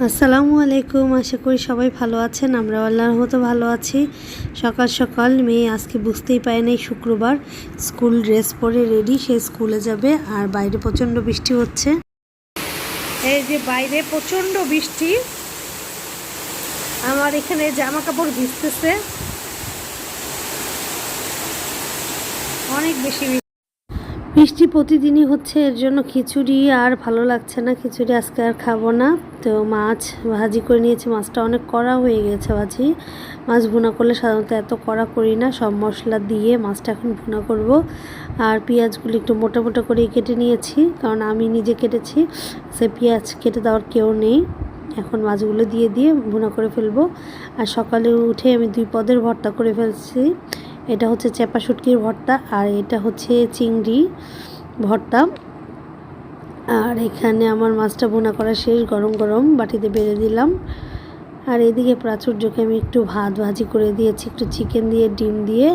আসসালামু আলাইকুম। আশা করি সবাই ভালো আছেন। আমরা আল্লাহর মতো ভালো আছি। সকাল সকাল মেয়ে আজকে বুঝতেই পারে নাই শুক্রবার, স্কুল ড্রেস পরে রেডি, সে স্কুলে যাবে। আর বাইরে প্রচণ্ড বৃষ্টি হচ্ছে। এই যে বাইরে প্রচণ্ড বৃষ্টি, আমার এখানে জামা কাপড় ভিজতেছে অনেক বেশি। বৃষ্টি প্রতিদিনই হচ্ছে, এর জন্য খিচুড়ি আর ভালো লাগছে না। খিচুড়ি আজকে আর খাবো না। তো মাছ ভাজি করে নিয়েছি। মাছটা অনেক কড়া হয়ে গেছে ভাজি। মাছ ভুনা করলে সাধারণত এত কড়া করি না, সব মশলা দিয়ে মাছটা এখন ভুনা করব। আর পেঁয়াজগুলো একটু মোটা মোটা করে কেটে নিয়েছি, কারণ আমি নিজে কেটেছি, সে পেঁয়াজ কেটে দেওয়ার কেউ নেই। এখন মাছগুলো দিয়ে ভুনা করে ফেলবো। আর সকালে উঠে আমি 2 পদের ভর্তা করে ফেলছি। এটা হচ্ছে চেপা শুটকির ভর্তা, আর এটা হচ্ছে চিংড়ি ভর্তা। আর এখানে আমার মাছটা ভুনা করা শেষ, গরম গরম বাটিতে বেড়ে দিলাম। আর এদিকে প্রাচুর্যকে আমি একটু ভাত ভাজি করে দিয়েছি, একটু চিকেন দিয়ে, ডিম দিয়ে,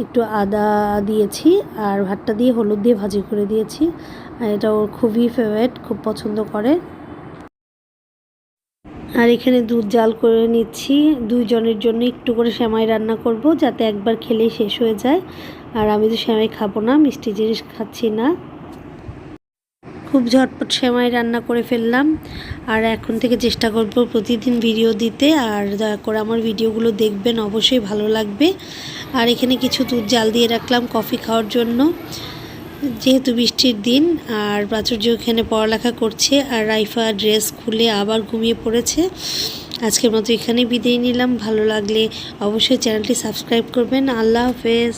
একটু আদা দিয়েছি, আর ভাতটা দিয়ে হলুদ দিয়ে ভাজি করে দিয়েছি। আর এটা ওর খুবই ফেভারিট, খুব পছন্দ করে। আর এখানে দুধ জাল করে নিচ্ছি। 2 জনের জন্য একটু করে সেমাই রান্না করব, যাতে একবার খেলেই শেষ হয়ে যায়। আর আমি তো সেমাই খাবো না, মিষ্টি জিনিস খাচ্ছি না। খুব ঝটপট সেমাই রান্না করে ফেললাম। আর এখন থেকে চেষ্টা করব প্রতিদিন ভিডিও দিতে। আর দয়া করে আমার ভিডিওগুলো দেখবেন, অবশ্যই ভালো লাগবে। আর এখানে কিছু দুধ জাল দিয়ে রাখলাম কফি খাওয়ার জন্য, যেহেতু বৃষ্টির দিন। আর প্রাচুর্য এখানে পড়ালেখা করছে, আর রাইফা ড্রেস খুলে আবার ঘুমিয়ে পড়েছে। আজকের মতো এখানেই বিদায় নিলাম। ভালো লাগলে অবশ্যই চ্যানেলটি সাবস্ক্রাইব করবেন। আল্লাহ হাফেজ।